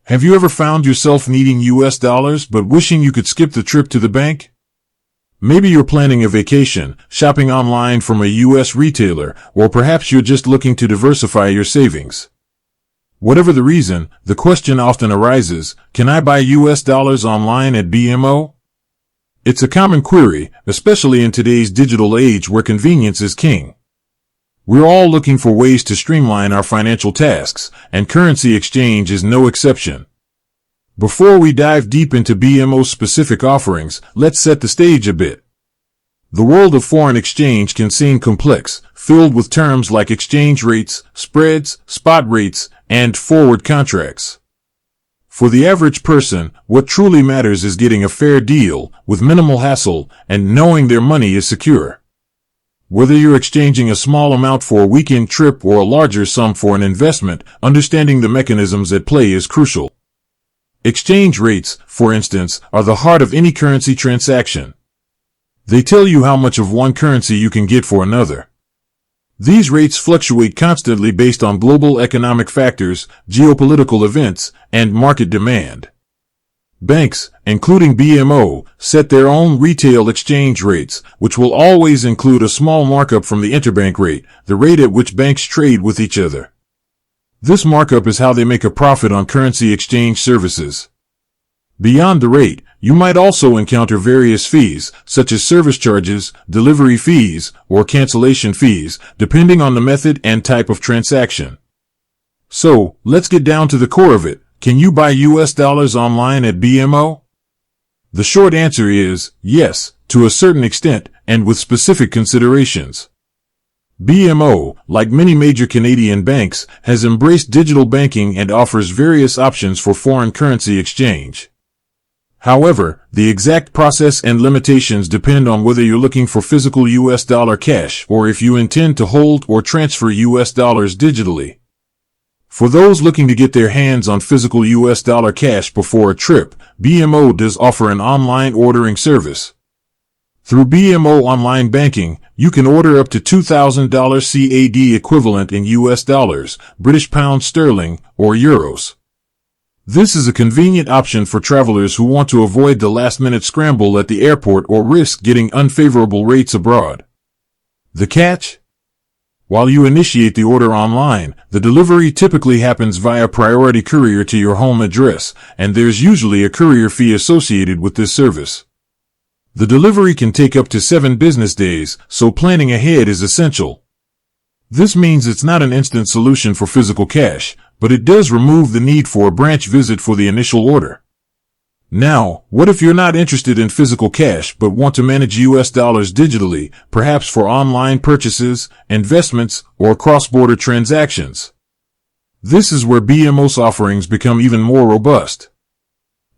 Have you ever found yourself needing US dollars but wishing you could skip the trip to the bank? Maybe you're planning a vacation, shopping online from a US retailer, or perhaps you're just looking to diversify your savings. Whatever the reason, the question often arises, can I buy US dollars online at BMO? It's a common query, especially in today's digital age where convenience is king. We're all looking for ways to streamline our financial tasks, and currency exchange is no exception. Before we dive deep into BMO's specific offerings, let's set the stage a bit. The world of foreign exchange can seem complex, filled with terms like exchange rates, spreads, spot rates, and forward contracts. For the average person, what truly matters is getting a fair deal, with minimal hassle, and knowing their money is secure. Whether you're exchanging a small amount for a weekend trip or a larger sum for an investment, understanding the mechanisms at play is crucial. Exchange rates, for instance, are the heart of any currency transaction. They tell you how much of one currency you can get for another. These rates fluctuate constantly based on global economic factors, geopolitical events, and market demand. Banks, including BMO, set their own retail exchange rates, which will always include a small markup from the interbank rate, the rate at which banks trade with each other. This markup is how they make a profit on currency exchange services. Beyond the rate, you might also encounter various fees, such as service charges, delivery fees, or cancellation fees, depending on the method and type of transaction. So, let's get down to the core of it. Can you buy US dollars online at BMO? The short answer is yes, to a certain extent, and with specific considerations. BMO, like many major Canadian banks, has embraced digital banking and offers various options for foreign currency exchange. However, the exact process and limitations depend on whether you're looking for physical US dollar cash or if you intend to hold or transfer US dollars digitally. For those looking to get their hands on physical US dollar cash before a trip, BMO does offer an online ordering service. Through BMO Online Banking, you can order up to $2,000 CAD equivalent in US dollars, British pounds sterling, or euros. This is a convenient option for travelers who want to avoid the last-minute scramble at the airport or risk getting unfavorable rates abroad. The catch? While you initiate the order online, the delivery typically happens via priority courier to your home address, and there's usually a courier fee associated with this service. The delivery can take up to 7 business days, so planning ahead is essential. This means it's not an instant solution for physical cash, but it does remove the need for a branch visit for the initial order. Now, what if you're not interested in physical cash but want to manage US dollars digitally, perhaps for online purchases, investments, or cross-border transactions? This is where BMO's offerings become even more robust.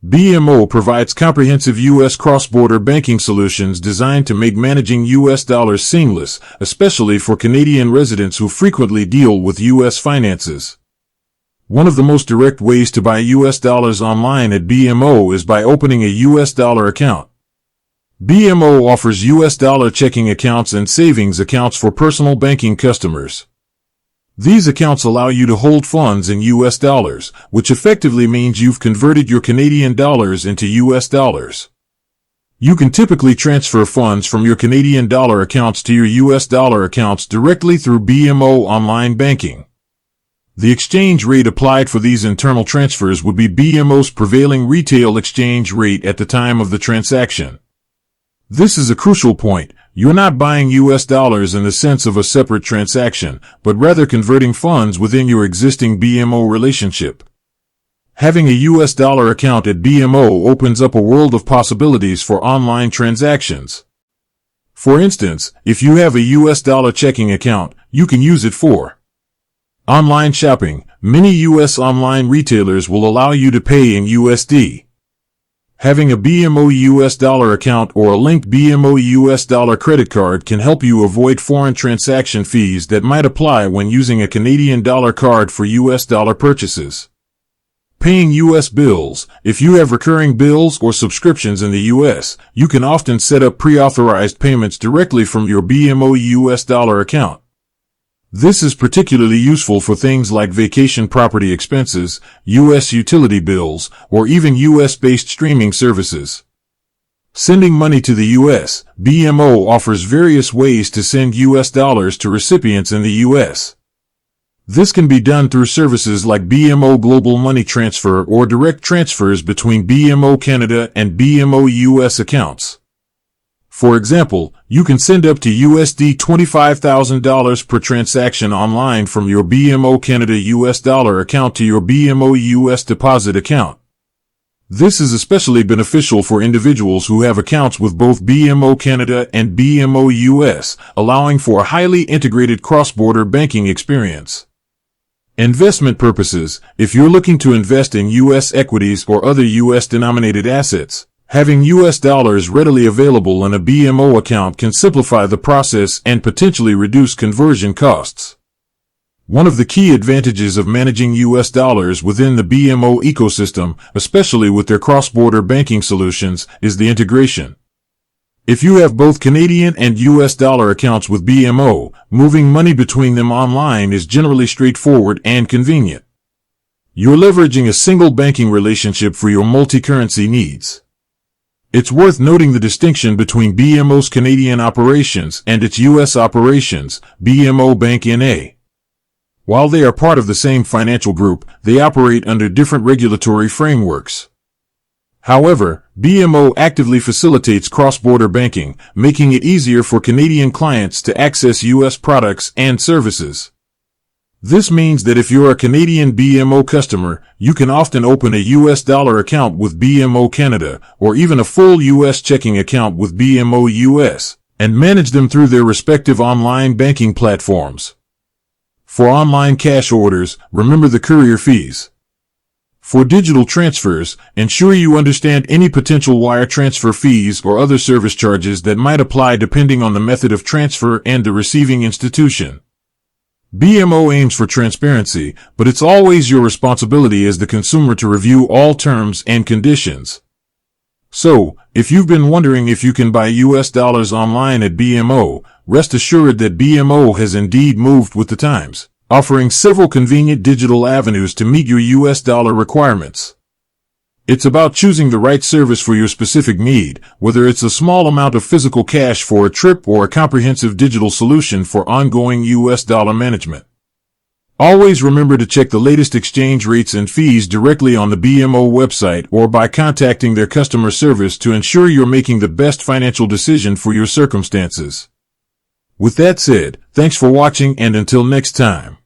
BMO provides comprehensive US cross-border banking solutions designed to make managing US dollars seamless, especially for Canadian residents who frequently deal with US finances. One of the most direct ways to buy US dollars online at BMO is by opening a US dollar account. BMO offers US dollar checking accounts and savings accounts for personal banking customers. These accounts allow you to hold funds in US dollars, which effectively means you've converted your Canadian dollars into US dollars. You can typically transfer funds from your Canadian dollar accounts to your US dollar accounts directly through BMO Online Banking. The exchange rate applied for these internal transfers would be BMO's prevailing retail exchange rate at the time of the transaction. This is a crucial point. You're not buying US dollars in the sense of a separate transaction, but rather converting funds within your existing BMO relationship. Having a US dollar account at BMO opens up a world of possibilities for online transactions. For instance, if you have a US dollar checking account, you can use it for online shopping. Many US online retailers will allow you to pay in USD. Having a BMO US dollar account or a linked BMO US dollar credit card can help you avoid foreign transaction fees that might apply when using a Canadian dollar card for US dollar purchases. Paying US bills. If you have recurring bills or subscriptions in the US, you can often set up pre-authorized payments directly from your BMO US dollar account. This is particularly useful for things like vacation property expenses, U.S. utility bills, or even U.S.-based streaming services. Sending money to the U.S., BMO offers various ways to send U.S. dollars to recipients in the U.S. This can be done through services like BMO Global Money Transfer or direct transfers between BMO Canada and BMO U.S. accounts. For example, you can send up to USD $25,000 per transaction online from your BMO Canada US dollar account to your BMO US deposit account. This is especially beneficial for individuals who have accounts with both BMO Canada and BMO US, allowing for a highly integrated cross-border banking experience. Investment purposes: if you're looking to invest in U.S. equities or other U.S.-denominated assets, having U.S. dollars readily available in a BMO account can simplify the process and potentially reduce conversion costs. One of the key advantages of managing U.S. dollars within the BMO ecosystem, especially with their cross-border banking solutions, is the integration. If you have both Canadian and U.S. dollar accounts with BMO, moving money between them online is generally straightforward and convenient. You're leveraging a single banking relationship for your multi-currency needs. It's worth noting the distinction between BMO's Canadian operations and its U.S. operations, BMO Bank N.A. While they are part of the same financial group, they operate under different regulatory frameworks. However, BMO actively facilitates cross-border banking, making it easier for Canadian clients to access U.S. products and services. This means that if you're a Canadian BMO customer, you can often open a U.S. dollar account with BMO Canada, or even a full U.S. checking account with BMO US, and manage them through their respective online banking platforms. For online cash orders, remember the courier fees. For digital transfers, ensure you understand any potential wire transfer fees or other service charges that might apply depending on the method of transfer and the receiving institution. BMO aims for transparency, but it's always your responsibility as the consumer to review all terms and conditions. So, if you've been wondering if you can buy U.S. dollars online at BMO, rest assured that BMO has indeed moved with the times, offering several convenient digital avenues to meet your U.S. dollar requirements. It's about choosing the right service for your specific need, whether it's a small amount of physical cash for a trip or a comprehensive digital solution for ongoing U.S. dollar management. Always remember to check the latest exchange rates and fees directly on the BMO website or by contacting their customer service to ensure you're making the best financial decision for your circumstances. With that said, thanks for watching, and until next time.